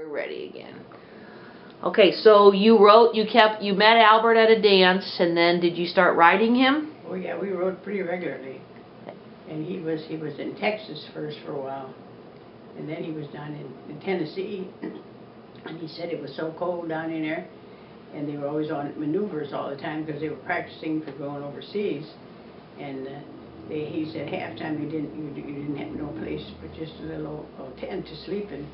You're ready again. Okay, so you met Albert at a dance, and then did you start writing him? Oh yeah, we wrote pretty regularly. And he was in Texas first for a while, and then he was down in Tennessee, and he said it was so cold down in there, and they were always on maneuvers all the time because they were practicing for going overseas, and he said halftime you didn't have no place but just a little tent to sleep in,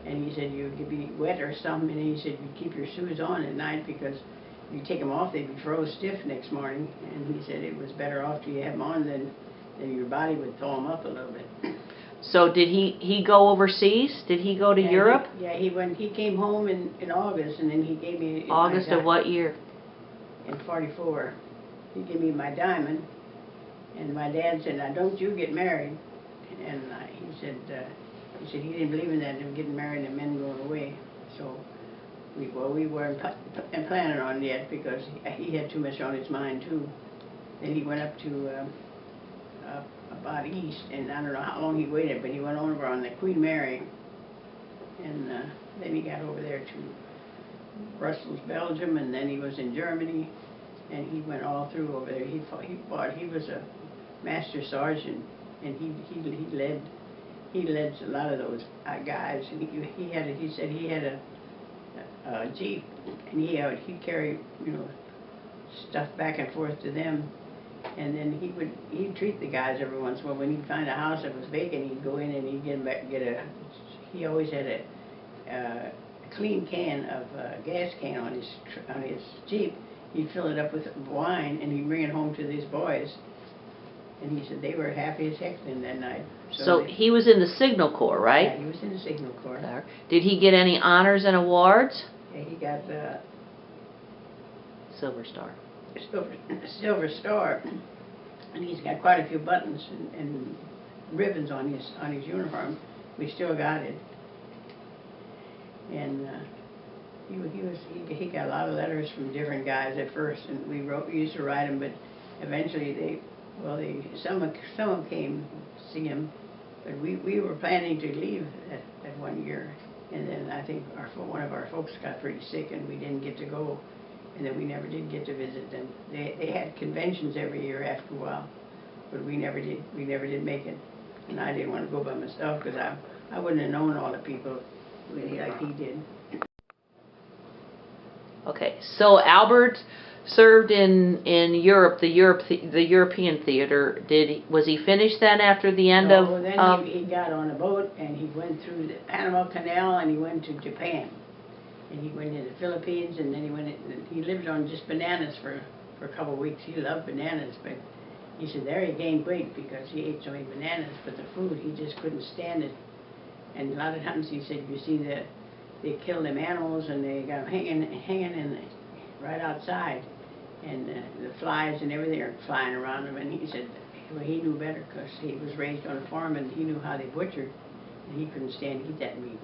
and he said you could be wet or something, and he said you keep your shoes on at night because if you take them off they'd be froze stiff next morning, and he said it was better off to have them on than your body would thaw them up a little bit. So did he go overseas? Did he go to Europe? He came home in August, and then he gave me August of what year? In '44. He gave me my diamond, and my dad said, "Now don't you get married." And he said he didn't believe in that, in getting married and men going away. So we weren't planning on it yet because he had too much on his mind too. Then he went up to about east, and I don't know how long he waited, but he went over on the Queen Mary, and then he got over there to Brussels, Belgium, and then he was in Germany, and he went all through over there. He was a master sergeant, and he led a lot of those guys, and he said he had a jeep, and he'd carry stuff back and forth to them. And then he'd treat the guys every once in a while. When he'd find a house that was vacant, he'd go in and he'd he always had a clean can of gas can on his Jeep. He'd fill it up with wine and he'd bring it home to these boys. And he said they were happy as heck then that night. So he was in the Signal Corps, right? Yeah, he was in the Signal Corps. Did he get any honors and awards? Yeah, he got Silver Star. Silver Star, and he's got quite a few buttons and ribbons on his uniform. We still got it, and he got a lot of letters from different guys at first, and we used to write them, but eventually some of them came to see him, but we were planning to leave that 1 year, and then I think one of our folks got pretty sick, and we didn't get to go. And then we never did get to visit them. They had conventions every year after a while, but we never did make it. And I didn't want to go by myself because I wouldn't have known all the people like he did. Okay, so Albert served in Europe, the European theater. Was he finished then after the end of? No, then he got on a boat and he went through the Panama Canal and he went to Japan. And he went to the Philippines, and then he lived on just bananas for a couple of weeks. He loved bananas, but he said there he gained weight because he ate so many bananas, but the food, he just couldn't stand it. And a lot of times he said, you see that they kill them animals and they got them hanging right outside, and the flies and everything are flying around him. And he said, well, he knew better because he was raised on a farm and he knew how they butchered, and he couldn't stand to eat that meat.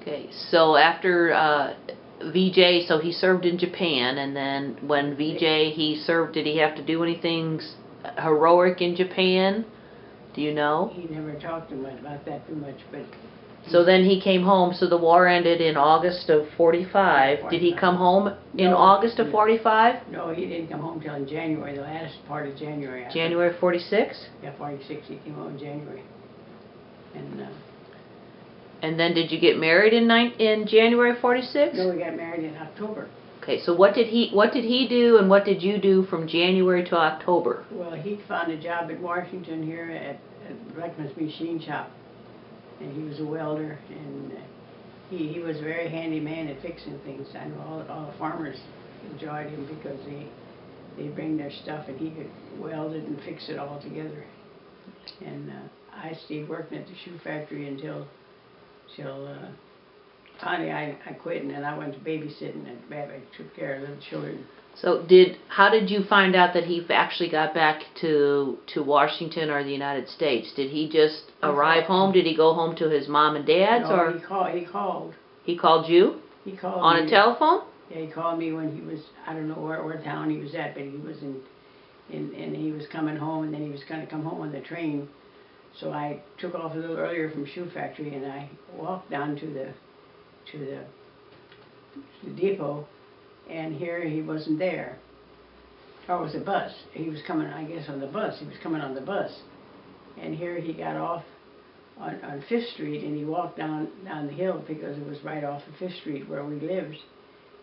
Okay, so after VJ, so he served in Japan, and then when VJ he served, did he have to do anything heroic in Japan? Do you know? He never talked about that too much, but... So then he came home, so the war ended in August of '45. Did he come home in August of '45? No, he didn't come home till in January, the last part of January. January '46? Yeah, '46, he came home in January. And then did you get married in January '46? No, we got married in October. Okay, so what did he do and what did you do from January to October? Well, he found a job in Washington here at Blackman's Machine Shop, and he was a welder, and he was a very handy man at fixing things. I know all the farmers enjoyed him because they'd bring their stuff and he could weld it and fix it all together. And I stayed working at the shoe factory until finally I quit, and then I went to babysitting and I took care of little children. So how did you find out that he actually got back to Washington or the United States? Did he just arrive home? Did he go home to his mom and dad's? No, or he called. He called you? He called on me. A telephone? Yeah, he called me when he was, I don't know where town he was at, but he was and he was coming home, and then he was going to come home on the train. So I took off a little earlier from shoe factory, and I walked down to the depot, and here he wasn't there. Or it was a bus. He was coming, I guess, on the bus. He was coming on the bus. And here he got off on Fifth Street, and he walked down the hill because it was right off of Fifth Street where we lived.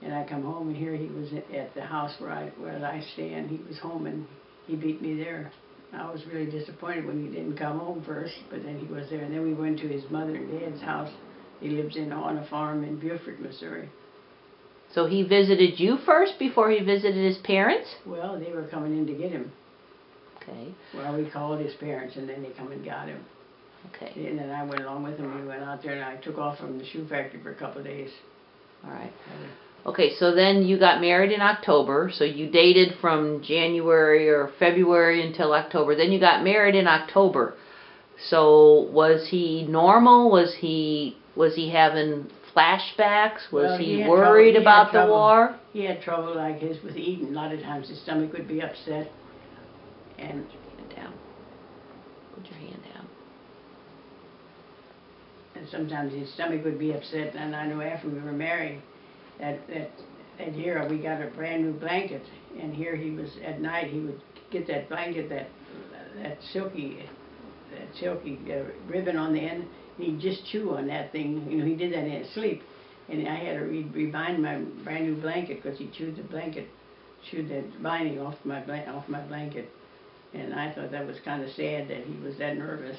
And I come home, and here he was at the house where I stay, and he was home, and he beat me there. I was really disappointed when he didn't come home first, but then he was there. And then we went to his mother and dad's house. He lives on a farm in Beaufort, Missouri. So he visited you first before he visited his parents? Well, they were coming in to get him. Okay. Well, we called his parents, and then they come and got him. Okay. And then I went along with him. We went out there, and I took off from the shoe factory for a couple of days. All right. Okay, so then you got married in October, so you dated from January or February until October. Then you got married in October. So was he normal? Was he having flashbacks? Was Well, he had worried trouble. about the war? He had trouble like his with eating. A lot of times his stomach would be upset. And Put your hand down. Put your hand down. And sometimes his stomach would be upset. And I know after we were married, that year we got a brand new blanket. And here he was at night. He would get that blanket, that silky ribbon on the end. And he'd just chew on that thing. You know, he did that in his sleep. And I had to rebind my brand new blanket because he chewed the binding off my blanket. And I thought that was kind of sad that he was that nervous.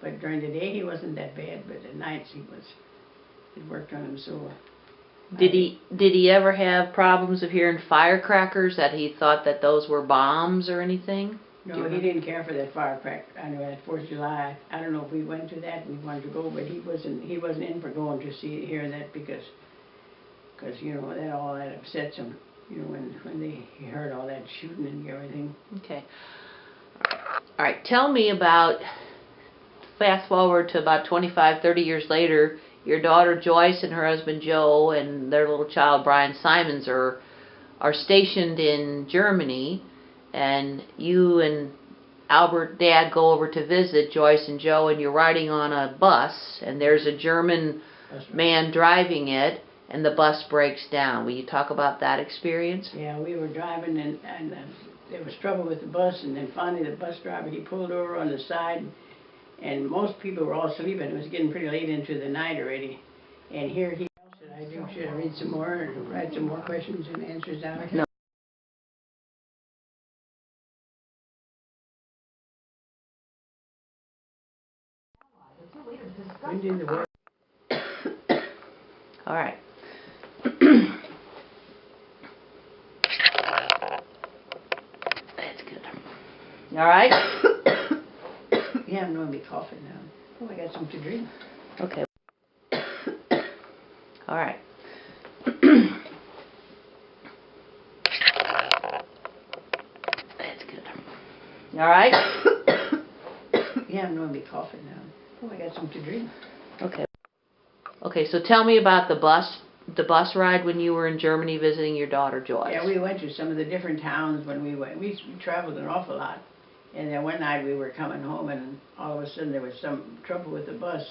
But during the day he wasn't that bad, but at nights it worked on him sore. Did he ever have problems of hearing firecrackers, that he thought that those were bombs or anything? No, he didn't care for that firecracker. I know at 4th of July, I don't know if we went to that, we wanted to go, but he wasn't in for going to hear that because you know, that upsets him, you know, when he heard all that shooting and everything. Okay. All right, tell me about, fast forward to about 25, 30 years later, your daughter Joyce and her husband Joe and their little child Brian Simons are stationed in Germany, and you and Albert Dad go over to visit Joyce and Joe, and you're riding on a bus, and there's a German man driving it, and the bus breaks down. Will you talk about that experience? Yeah, we were driving, and there was trouble with the bus, and then finally the bus driver, he pulled over on the side, and most people were all sleeping. It was getting pretty late into the night already. And here he should I read some more and write some more questions and answers down? No. When did the war? All right. That's good. All right. Yeah, I'm going to be coughing now. Oh, I got something to drink. Okay. All right. That's good. All right. Yeah, I'm going to be coughing now. Oh, I got something to drink. Okay. Okay, so tell me about the bus ride when you were in Germany visiting your daughter Joyce. Yeah, we went to some of the different towns when we went. We traveled an awful lot. And then one night we were coming home, and all of a sudden there was some trouble with the bus.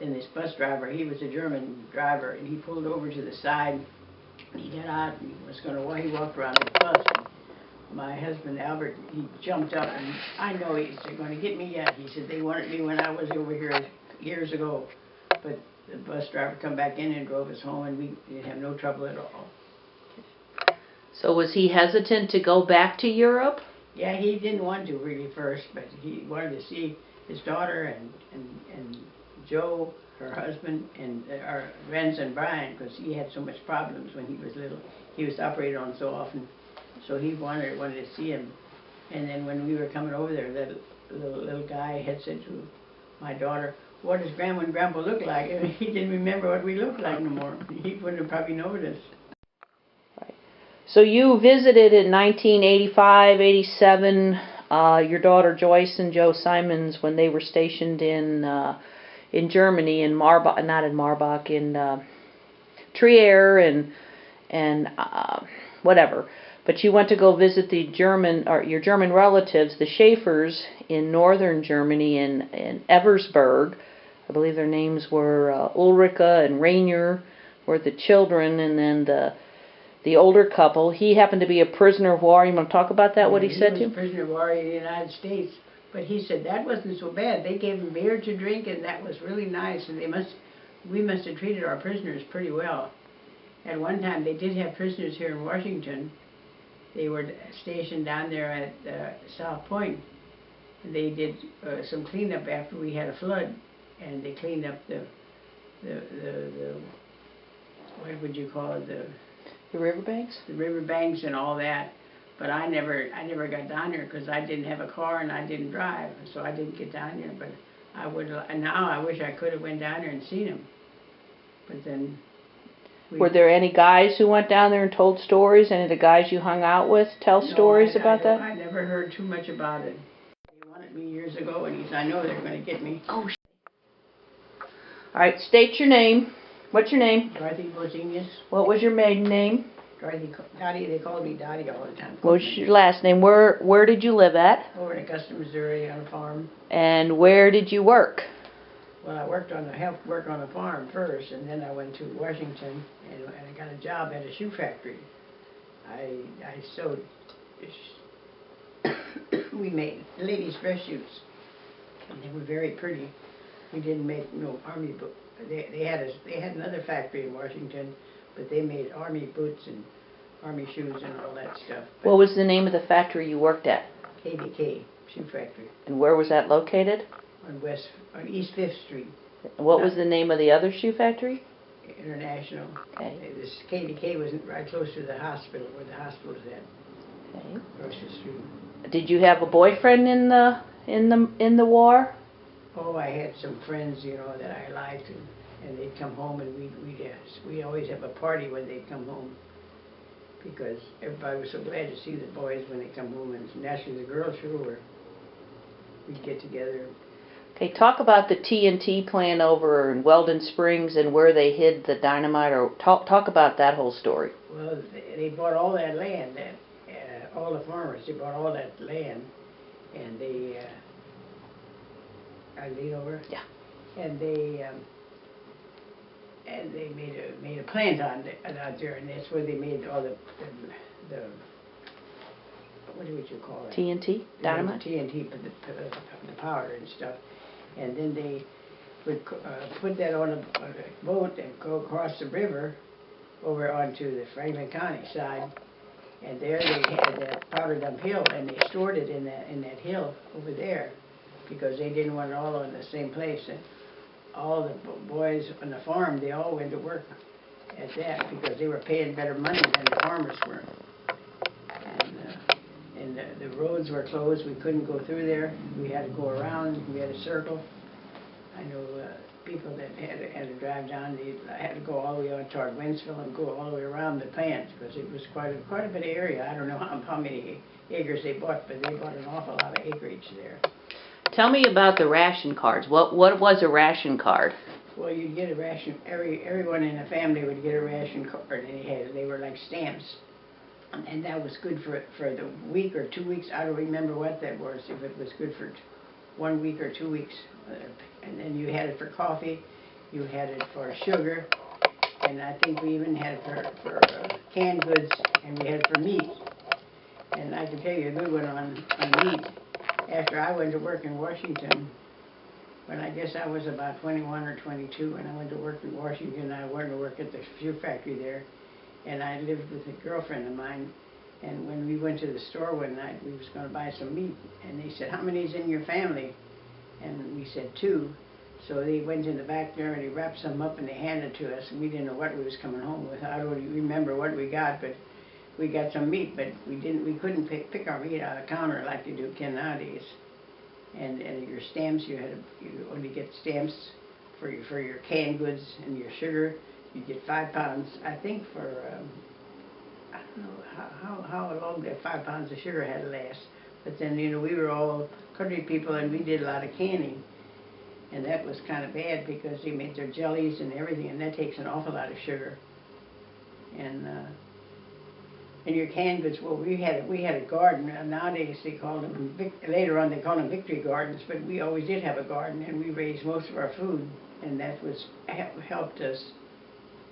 And this bus driver, he was a German driver, and he pulled over to the side. And he got out, and he walked around the bus. And my husband Albert, he jumped up, and I know they're going to get me yet. He said they wanted me when I was over here years ago, but the bus driver come back in and drove us home, and we didn't have no trouble at all. So was he hesitant to go back to Europe? Yeah, he didn't want to really first, but he wanted to see his daughter and Joe, her husband, and our grandson Brian, because he had so much problems when he was little. He was operated on so often, so he wanted to see him. And then when we were coming over there, that little guy had said to my daughter, "What does Grandma and Grandpa look like?" And he didn't remember what we looked like no more. He wouldn't have probably noticed. So you visited in 1985, 87, your daughter Joyce and Joe Simons when they were stationed in Germany, in Marbach, not in Marbach, in Trier and whatever. But you went to go visit the your German relatives, the Schaefers, in northern Germany, in Eversberg. I believe their names were Ulrika and Rainier were the children, and then the older couple. He happened to be a prisoner of war. You want to talk about that? What he said to He you? was a prisoner of war in the United States, but he said that wasn't so bad. They gave him beer to drink, and that was really nice. And we must have treated our prisoners pretty well. At one time, they did have prisoners here in Washington. They were stationed down there at South Point. They did some cleanup after we had a flood, and they cleaned up the what would you call it, The riverbanks? the riverbanks and all that. But I never got down there because I didn't have a car and I didn't drive, so I didn't get down there. But I would now. I wish I could have went down there and seen them. But then. Were there any guys who went down there and told stories? Any of the guys you hung out with tell stories about that? I never heard too much about it. They wanted me years ago, and he said, I know they're going to get me. Oh, all right, state your name. What's your name? Dottie Bolzenius. What was your maiden name? Dottie, they called me Dottie all the time. What was your last name? Where did you live at? Over in Augusta, Missouri, on a farm. And where did you work? Well, I helped work on a farm first, and then I went to Washington, and I got a job at a shoe factory. I sewed. We made ladies' dress shoes, and they were very pretty. We didn't make no army boot. They had another factory in Washington, but they made army boots and army shoes and all that stuff. But What was the name of the factory you worked at? KDK Shoe Factory And where was that located? on East 5th Street. What was the name of the other shoe factory? International. Okay. This KDK was right close to the hospital, where the hospital is at, Okay. across the street. Did you have a boyfriend in the war? Oh, I had some friends, that I liked, and they'd come home, and we'd always have a party when they'd come home, because everybody was so glad to see the boys when they come home, and naturally the girls sure were. We'd get together. Okay, talk about the TNT plant over in Weldon Springs and where they hid the dynamite, or talk about that whole story. Well, they bought all that land, all the farmers, they bought all that land, and they, I lean over? Yeah. And they made a plant out there, and that's where they made all the what would you call it? TNT? Dynamite? TNT, the powder and stuff. And then they would put that on a boat and go across the river over onto the Franklin County side. And there they had that powder dump hill, and they stored it in that hill over there, because they didn't want it all in the same place. And all the boys on the farm, they all went to work at that because they were paying better money than the farmers were. And the roads were closed. We couldn't go through there. We had to go around. We had a circle. I know people that had to drive down. They had to go all the way on toward Winsville and go all the way around the plant, because it was quite a bit of area. I don't know how many acres they bought, but they bought an awful lot of acreage there. Tell me about the ration cards. What was a ration card? Well, you'd get a ration. Everyone in the family would get a ration card, and they were like stamps. And that was good for the week or 2 weeks. I don't remember what that was, if it was good for 1 week or 2 weeks. And then you had it for coffee, you had it for sugar, and I think we even had it for canned goods, and we had it for meat. And I can tell you a good one on meat. After I went to work in Washington, when I guess I was about 21 or 22, and I went to work in Washington, I went to work at the shoe factory there. And I lived with a girlfriend of mine, and when we went to the store one night, we was going to buy some meat, and they said, how many's in your family? And we said 2. So they went in the back there, and they wrapped some up, and they handed it to us, and we didn't know what we was coming home with. I don't remember what we got, but we got some meat, but we couldn't pick our meat out of the counter like they do nowadays. And your stamps, you only get stamps for your canned goods and your sugar. You get 5 pounds, I think, for, I don't know how long that 5 pounds of sugar had to last. But then, we were all country people, and we did a lot of canning. And that was kind of bad, because they made their jellies and everything, and that takes an awful lot of sugar. And And your canned goods, well, we had a garden. Nowadays they call them, later on they call them victory gardens, but we always did have a garden, and we raised most of our food, and that was helped us.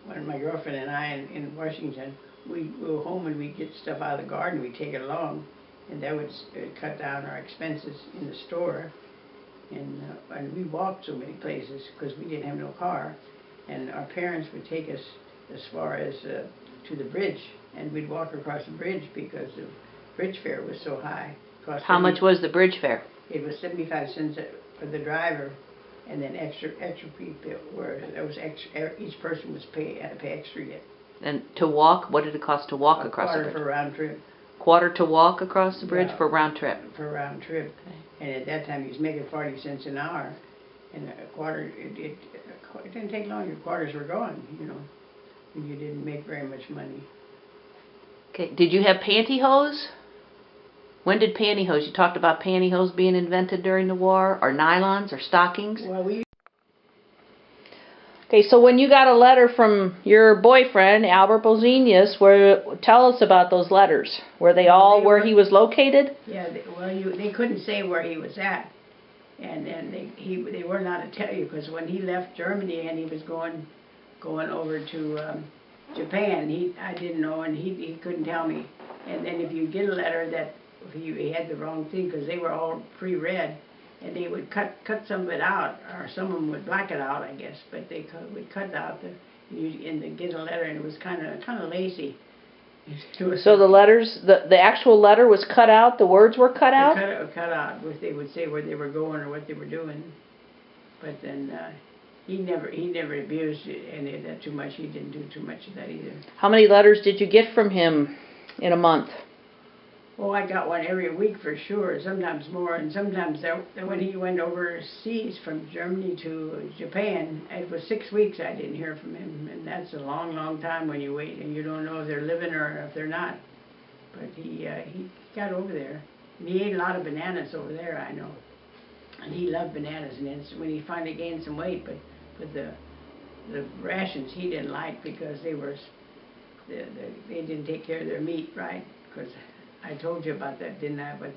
When my girlfriend and I in Washington, we go home and we get stuff out of the garden, we take it along, and that would cut down our expenses in the store. And we walked so many places because we didn't have no car, and our parents would take us as far as to the bridge, and we'd walk across the bridge because the bridge fare was so high. How much was the bridge fare? It was 75 cents for the driver, and then extra people where there was extra. Each person had to pay extra yet. And to walk, what did it cost to walk across the bridge? Quarter for round trip. Quarter to walk across the bridge for round trip. For round trip, okay. And at that time he was making 40 cents an hour, and a quarter. It didn't take long. Your quarters were gone, you know, and you didn't make very much money. Okay. Did you have pantyhose? When did pantyhose? You talked about pantyhose being invented during the war, or nylons, or stockings. Well, Okay, so when you got a letter from your boyfriend, Albert Bolzenius, tell us about those letters. Were they all where he was located? Yeah, they couldn't say where he was at, and they were not to tell you, because when he left Germany and he was going over to Japan, I didn't know, and he couldn't tell me. And then if you get a letter that he had the wrong thing, because they were all pre-read, and they would cut some of it out, or some of them would black it out, I guess. But they would cut out and get a letter, and it was kind of lazy. So the letters, the actual letter was cut out. The words were cut out. Cut out. They would say where they were going or what they were doing. But then he never abused any of that too much. He didn't do too much of that either. How many letters did you get from him in a month? Oh, I got one every week for sure, sometimes more, and sometimes when he went overseas from Germany to Japan, it was 6 weeks I didn't hear from him, and that's a long, long time when you wait and you don't know if they're living or if they're not. But he got over there, and he ate a lot of bananas over there, I know, and he loved bananas. And then when he finally gained some weight, but the rations he didn't like because they didn't take care of their meat right, because I told you about that, didn't I? But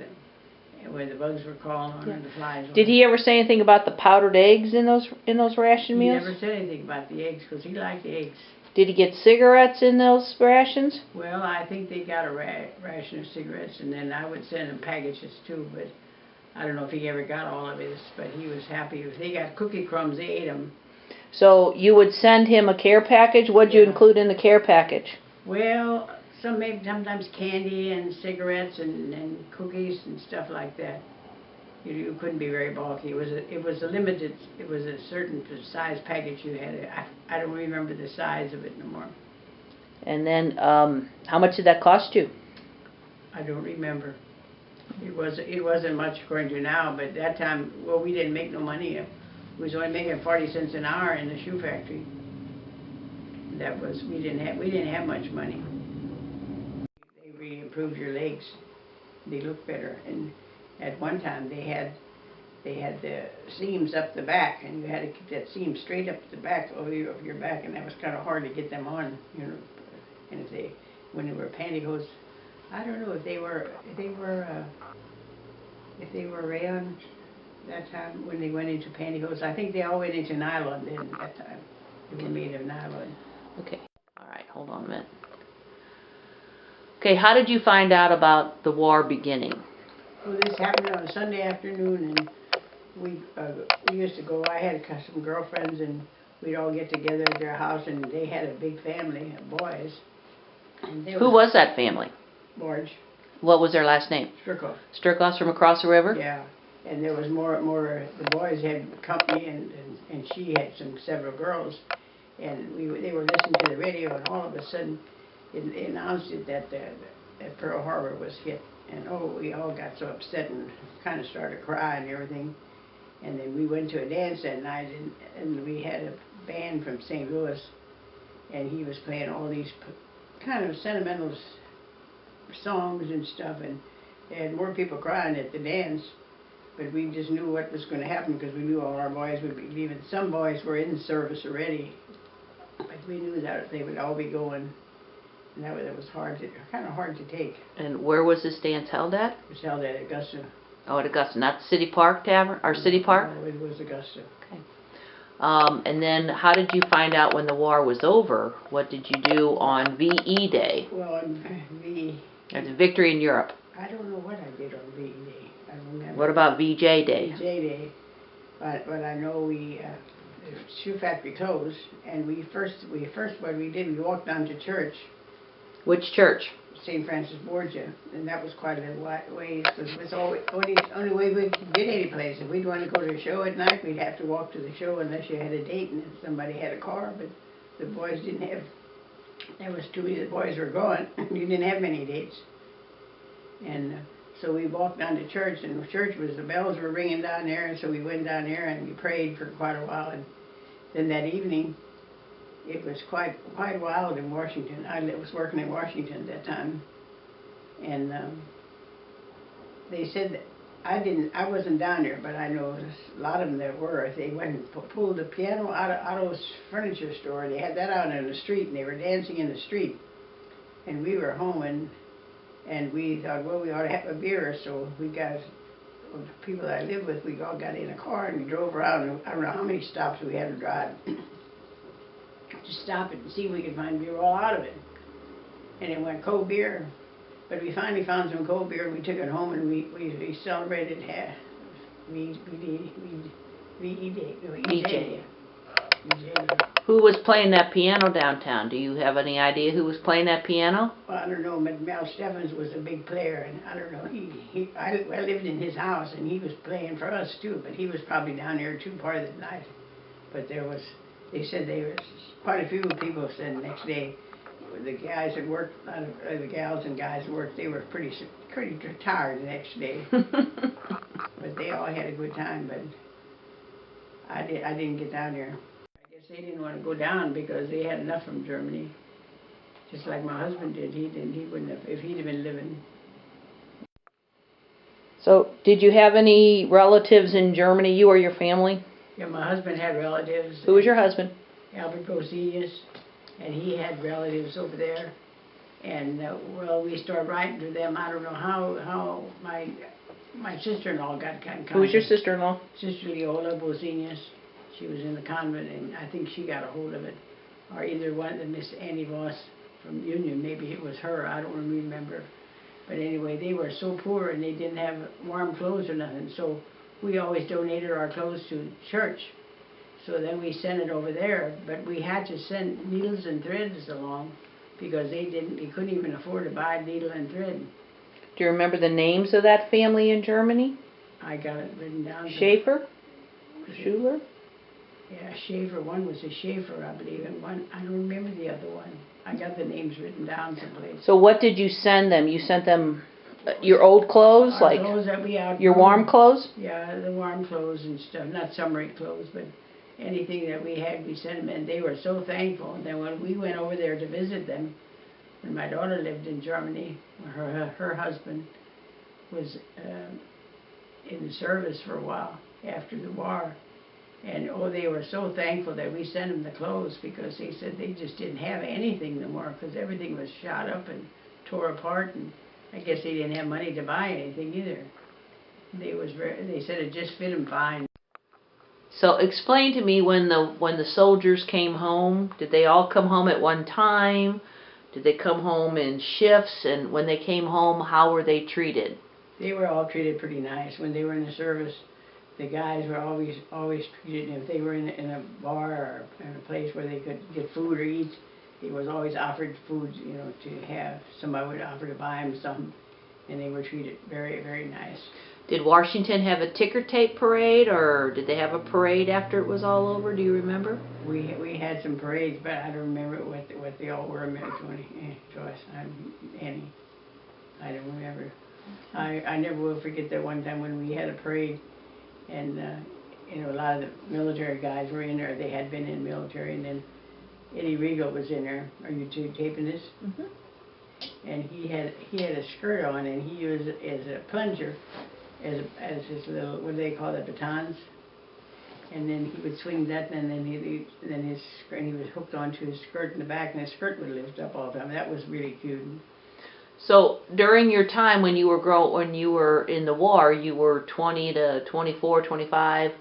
where the bugs were crawling on and the flies. Did he ever say anything about the powdered eggs in those ration meals? He never said anything about the eggs because he liked the eggs. Did he get cigarettes in those rations? Well, I think they got a ration of cigarettes, and then I would send them packages too. But I don't know if he ever got all of his. But he was happy if they got cookie crumbs, they ate them. So you would send him a care package. What'd you include in the care package? Well, sometimes candy and cigarettes and cookies and stuff like that. You couldn't be very bulky. It was a certain size package you had. I don't remember the size of it no more. And then how much did that cost you? I don't remember. It wasn't much according to now, but at that time, well, we didn't make no money. We was only making 40 cents an hour in the shoe factory. We didn't have much money. They really improved your legs. They look better. And at one time they had the seams up the back, and you had to keep that seam straight up the back over your back, and that was kind of hard to get them on, you know. And when they were pantyhose, I don't know if they were rayon that time when they went into pantyhose. I think they all went into nylon then at that time. They were made of nylon. Okay. All right. Hold on a minute. Okay. How did you find out about the war beginning? Well, this happened on a Sunday afternoon, and we used to go. I had some girlfriends, and we'd all get together at their house, and they had a big family of boys. And Who was that family? Marge. What was their last name? Strickhoff. Strickhoffs from across the river? Yeah. And there was more. The boys had company, and she had several girls, and they were listening to the radio, and all of a sudden, it announced it that Pearl Harbor was hit, and we all got so upset and kind of started crying and everything. And then we went to a dance that night, and we had a band from St. Louis, and he was playing all these kind of sentimental songs and stuff, and there had more people crying at the dance. But we just knew what was going to happen because we knew all our boys would be leaving. Some boys were in service already, but we knew that they would all be going. And that was kind of hard to take. And where was this dance held at? It was held at Augusta. Oh, at Augusta, not the City Park Tavern, or City Park? No, it was Augusta. Okay. And then how did you find out when the war was over? What did you do on VE Day? Well, on Or the Victory in Europe. I don't know what I did on VE Day. I don't remember. What about VJ Day? VJ Day. But I know the shoe factory closed, and we walked down to church, Which church? St. Francis Borgia, and that was quite a little ways, because it was only way we could get any place. If we'd want to go to a show at night, we'd have to walk to the show unless you had a date and somebody had a car, but the boys didn't have, there was too many, the boys were gone, you didn't have many dates. And so we walked down to church, and the church the bells were ringing down there, and so we went down there and we prayed for quite a while, and then that evening, it was quite wild in Washington. I was working in Washington at that time, and they said that I wasn't down there, but I know a lot of them that were. They went and pulled the piano out of Otto's furniture store, and they had that out in the street, and they were dancing in the street, and we were home, and we thought, well, we ought to have a beer, so we got, the people that I lived with, we all got in a car and we drove around, and I don't know how many stops we had to drive to stop it and see if we could find beer all out of it. And it went cold beer, but we finally found some cold beer and we took it home and we celebrated VJ. Who was playing that piano downtown? Do you have any idea who was playing that piano? Well, I don't know, but Mel Steffens was a big player, and I don't know, I lived in his house, and he was playing for us too, but he was probably down there too part of the night. But they said quite a few people said the next day, the guys that worked, the gals and guys that worked, they were pretty tired the next day. But they all had a good time, but I didn't get down there. I guess they didn't want to go down because they had enough from Germany. Just like my husband did. He wouldn't have, if he'd have been living. So, did you have any relatives in Germany, you or your family? Yeah, my husband had relatives. Who was your husband? Albert Bolzenius, and he had relatives over there. And, well, we started writing to them. I don't know how my sister-in-law got contact. Who was your sister-in-law? Sister Leola Bolzenius. She was in the convent, and I think she got a hold of it. Or either one, Miss Annie Voss from Union, maybe it was her, I don't remember. But anyway, they were so poor and they didn't have warm clothes or nothing, so we always donated our clothes to church. So then we sent it over there, but we had to send needles and threads along because they couldn't even afford to buy needle and thread. Do you remember the names of that family in Germany? I got it written down. Schaefer? Schuler? Yeah, Schaefer. One was a Schaefer, I believe, and one, I don't remember the other one. I got the names written down someplace. So what did you send them? You sent them your old clothes, Our like clothes that we your warm clothes? Yeah, the warm clothes and stuff, not summery clothes, but anything that we had, we sent them, and they were so thankful. And then when we went over there to visit them, when my daughter lived in Germany, her husband was in the service for a while after the war. And oh, they were so thankful that we sent them the clothes because they said they just didn't have anything no more because everything was shot up and tore apart, and I guess they didn't have money to buy anything either. They said it just fit them fine. So explain to me, when the soldiers came home, did they all come home at one time? Did they come home in shifts? And when they came home, how were they treated? They were all treated pretty nice when they were in the service. The guys were always treated. If they were in a bar or in a place where they could get food or eat, they was always offered food, you know, to have. Somebody would offer to buy them something, and they were treated very, very nice. Did Washington have a ticker tape parade, or did they have a parade after it was all over? Do you remember? We had some parades, but I don't remember what they all were. Joyce, Annie, I don't remember. I never will forget that one time when we had a parade. And, you know, a lot of the military guys were in there. They had been in military. And then Eddie Riegel was in there. Are you two taping this? Mm-hmm. And he had a skirt on, and he used as a plunger, as his little, what do they call it, batons? And then he would swing that, and then he was hooked onto his skirt in the back, and his skirt would lift up all the time. That was really cute. So during your time when you were in the war, you were 20 to 24, 25,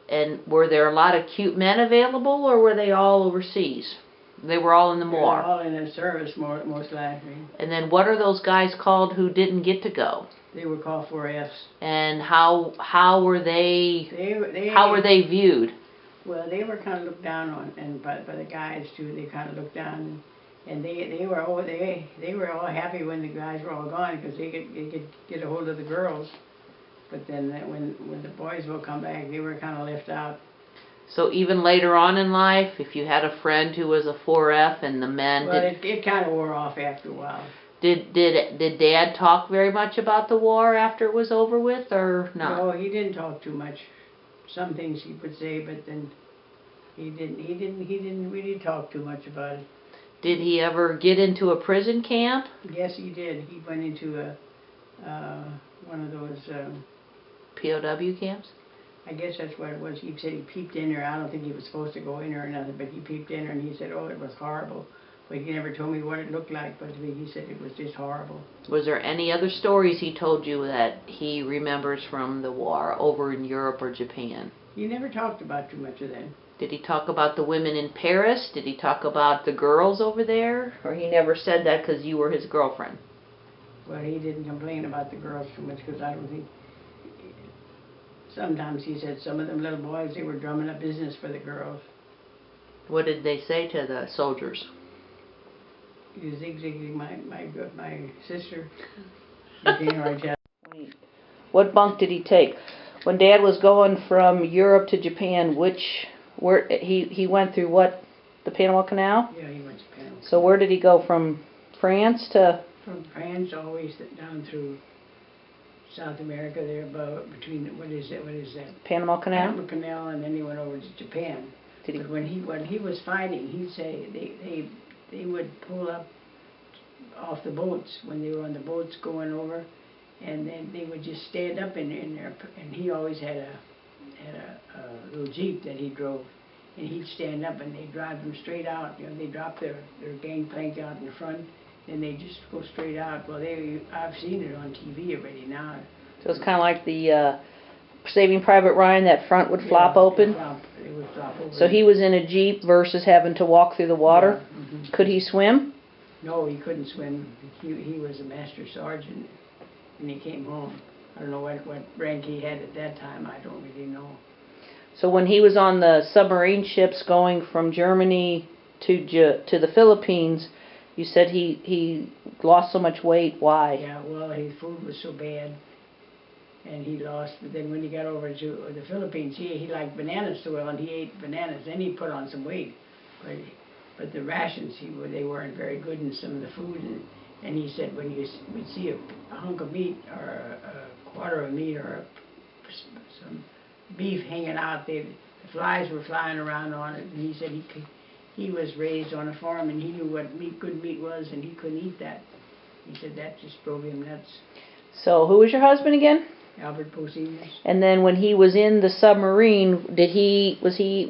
and were there a lot of cute men available, or were they all overseas? They were all in the war. They were all in the service, most likely. And then what are those guys called who didn't get to go? They were called 4Fs. And how were they viewed? Well, they were kind of looked down on, and by the guys too. They kind of looked down, and they were all happy when the guys were all gone because they could get a hold of the girls. But then when the boys will come back, they were kind of left out. So even later on in life, if you had a friend who was a 4F and the men... Well, it kind of wore off after a while. Did Dad talk very much about the war after it was over with, or not? No, he didn't talk too much. Some things he would say, but then he didn't really talk too much about it. Did he ever get into a prison camp? Yes, he did. He went into one of those... POW camps? I guess that's what it was. He said he peeped in there. I don't think he was supposed to go in there or nothing, but he peeped in there and he said, oh, it was horrible. But he never told me what it looked like, but he said it was just horrible. Was there any other stories he told you that he remembers from the war over in Europe or Japan? He never talked about too much of that. Did he talk about the women in Paris? Did he talk about the girls over there? Or he never said that because you were his girlfriend? Well, he didn't complain about the girls too much because I don't think... Sometimes he said some of them little boys, they were drumming up business for the girls. What did they say to the soldiers? He was zigzagging my sister. What bunk did he take? When Dad was going from Europe to Japan, where he went through what? The Panama Canal? Yeah, he went to Panama. So where did he go from France to? From France always down through South America there, between what is that? Panama Canal. Panama Canal, and then he went over to Japan. But when he was fighting, he'd say they would pull up off the boats when they were on the boats going over, and then they would just stand up in there. And he always had a little Jeep that he drove, and he'd stand up and they'd drive them straight out. You know, they drop their gangplank out in the front. And they just go straight out. Well, I've seen it on TV already now. So it's kind of like the Saving Private Ryan, that front would flop open? It would flop open. So he was in a Jeep versus having to walk through the water? Yeah. Mm-hmm. Could he swim? No, he couldn't swim. He was a master sergeant when he came home. I don't know what rank he had at that time. I don't really know. So when he was on the submarine ships going from Germany to the Philippines, you said he lost so much weight. Why? Yeah, well, his food was so bad, and he lost. But then when he got over to the Philippines, he liked bananas so well, and he ate bananas. Then he put on some weight, but the rations they weren't very good in some of the food. And he said when you would see a hunk of meat or a quarter of meat or some beef hanging out, the flies were flying around on it. And he said he was raised on a farm, and he knew what good meat was, and he couldn't eat that. He said that just drove him nuts. So who was your husband again? Albert Bolzenius. And then when he was in the submarine,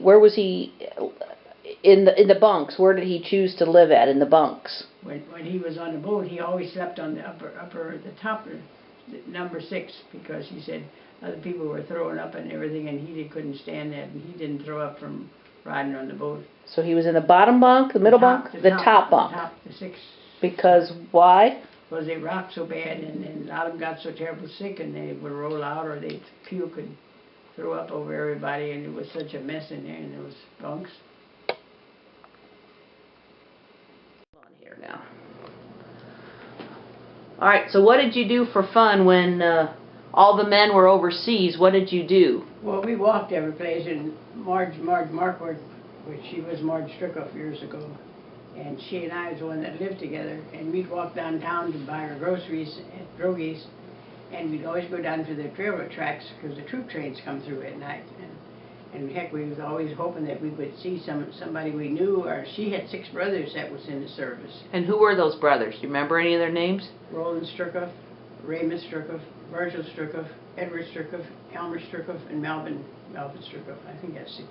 where was he in the bunks? Where did he choose to live at in the bunks? When he was on the boat, he always slept on the the top, number 6, because he said other people were throwing up and everything, and he couldn't stand that, and he didn't throw up from riding on the boat. So he was in the bottom bunk, the middle bunk, the top bunk. The 6. Because why? Because they rocked so bad, and a lot of them got so terrible sick, and they would roll out or they'd puke and throw up over everybody, and it was such a mess in there in those bunks. On here now. All right. So what did you do for fun when all the men were overseas? What did you do? Well, we walked every place, and Marge Markworth, which she was Marge Strickoff years ago, and she and I was the one that lived together, and we'd walk downtown to buy our groceries at Drogies, and we'd always go down to the railroad tracks because the troop trains come through at night, and heck, we was always hoping that we would see somebody we knew. Or she had 6 brothers that was in the service. And who were those brothers? Do you remember any of their names? Roland Strickoff, Raymond Strickoff, Virgil Strickoff, Edward Strickoff, Elmer Strickoff, and Melvin Alfred Strickhoff. I think that's 6.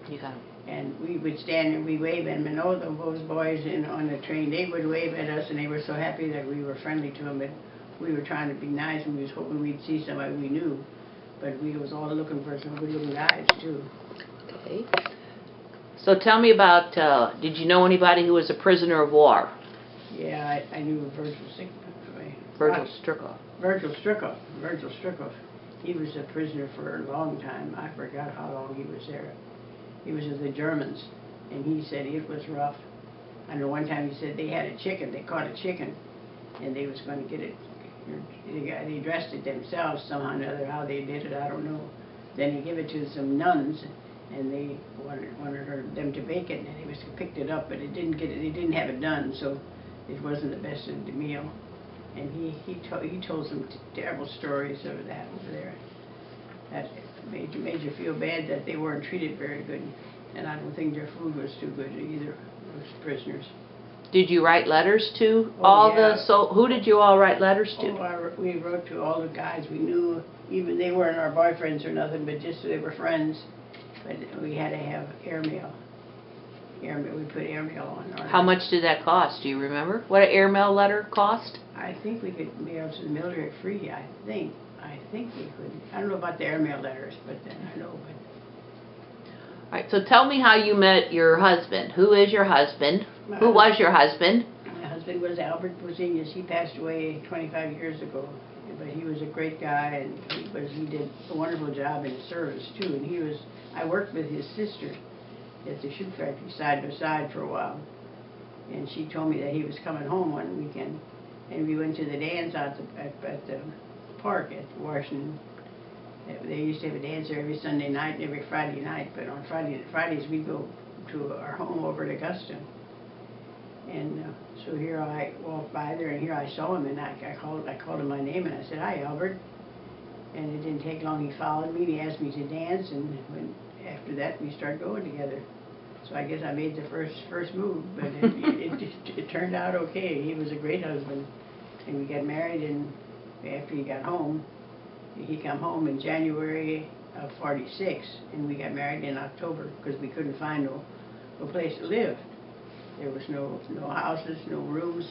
You got 'em. And we would stand and we wave at them, and all those boys on the train, they would wave at us, and they were so happy that we were friendly to them. But we were trying to be nice, and we was hoping we'd see somebody we knew. But we was all looking for some good-looking guys too. Okay. So tell me about, did you know anybody who was a prisoner of war? Yeah, I knew Virgil Strickhoff. Virgil Strickhoff. Virgil Strickhoff. He was a prisoner for a long time. I forgot how long he was there. He was with the Germans, and he said it was rough. I know one time he said they had a chicken. They caught a chicken, and they was going to get it. They dressed it themselves somehow or another. How they did it, I don't know. Then he gave it to some nuns, and they wanted them to bake it, and they picked it up, but it didn't get it. They didn't have it done, so it wasn't the best of the meal. And he told some terrible stories of that over there. That made you feel bad that they weren't treated very good, and I don't think their food was too good either. Those prisoners. Did you write letters to who did you all write letters to? We wrote to all the guys we knew. Even they weren't our boyfriends or nothing, but just they were friends. But we had to have airmail. We put airmail on our. How much did that cost? Do you remember what an airmail letter cost? I think we could mail to the military free. I think we could. I don't know about the airmail letters, but I know. All right. So tell me how you met your husband. Who is your husband? Who was your husband? My husband was Albert Bolzenius. He passed away 25 years ago, but he was a great guy, and he did a wonderful job in service too. And I worked with his sister at the shoe factory side by side for a while, and she told me that he was coming home one weekend, and we went to the dance out at the park at Washington. They used to have a dance there every Sunday night and every Friday night, but on Fridays we'd go to our home over at Augusta. And so here I walked by there, and here I saw him, and I called him my name, and I said, "Hi, Albert." And it didn't take long. He followed me, and he asked me to dance, and after that we started going together. So I guess I made the first move, but it turned out okay. He was a great husband, and we got married, and after he got home, he came home in January of '46, and we got married in October because we couldn't find no place to live. There was no houses, no rooms,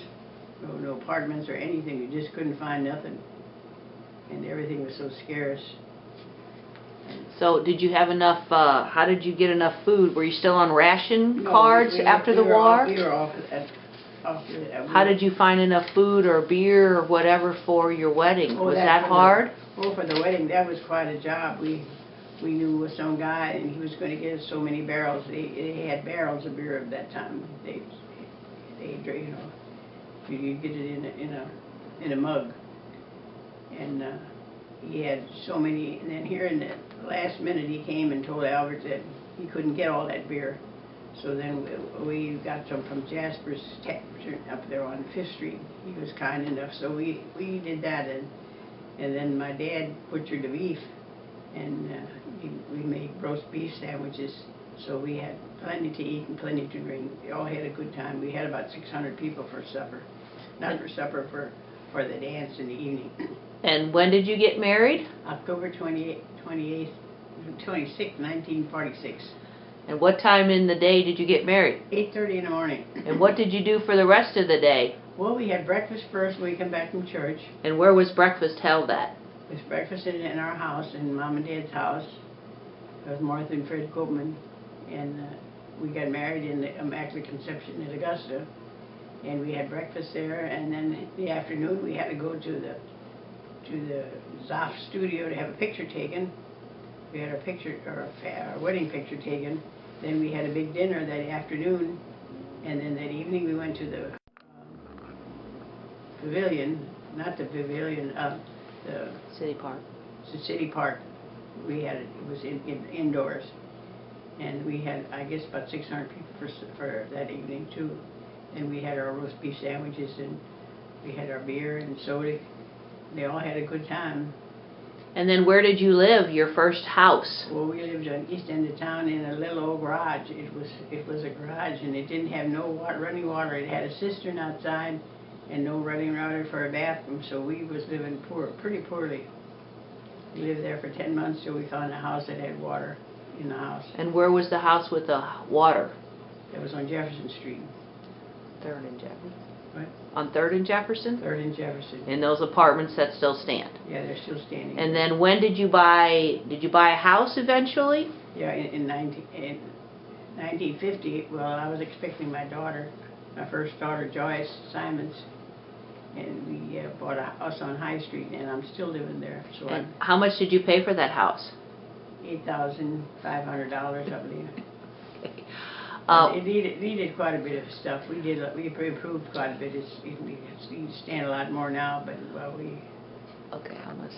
no apartments or anything. You just couldn't find nothing, and everything was so scarce. So did you have enough, how did you get enough food? Were you still on ration cards after the war? We were off that. How did you find enough food or beer or whatever for your wedding? Was that hard? For the wedding, that was quite a job. We knew some guy, and he was going to get us so many barrels. They had barrels of beer at that time. They you get it in a mug, and he had so many. And then here in the last minute, he came and told Albert that he couldn't get all that beer. So then we got some from Jasper's up there on 5th Street. He was kind enough, so we did that, and then my dad butchered the beef, and we made roast beef sandwiches. So we had plenty to eat and plenty to drink. We all had a good time. We had about 600 people for supper, not for supper, for the dance in the evening. And when did you get married? October 26, 1946. And what time in the day did you get married? 8:30 in the morning. And what did you do for the rest of the day? Well, we had breakfast first when we come back from church. And where was breakfast held at? It was breakfast in our house, in Mom and Dad's house. It was Martha and Fred Copeman. And we got married in the Immaculate Conception at Augusta. And we had breakfast there, and then in the afternoon we had to go to the Zoff studio to have a picture taken. We had our wedding picture taken. Then we had a big dinner that afternoon, and then that evening we went to the pavilion, not the pavilion, the City Park. The city park. It was indoors, and we had, I guess, about 600 people for that evening too. And we had our roast beef sandwiches, and we had our beer and soda. They all had a good time. And then where did you live, your first house? Well, we lived on the east end of town in a little old garage. It was a garage, and it didn't have no running water. It had a cistern outside and no running water for a bathroom, so we was living pretty poorly. We lived there for 10 months till we found a house that had water in the house. And where was the house with the water? It was on Jefferson Street. 3rd and Jefferson. What? On 3rd and Jefferson? 3rd and Jefferson. In those apartments that still stand. Yeah, they're still standing. And then when did you buy a house eventually? Yeah, in 1950, well, I was expecting my daughter, my first daughter, Joyce Simons, and we bought a house on High Street, and I'm still living there. So And how much did you pay for that house? $8,500, I believe. Okay. It needed quite a bit of stuff. We improved quite a bit. It needs to stand a lot more now, but well, we. Okay, I'm gonna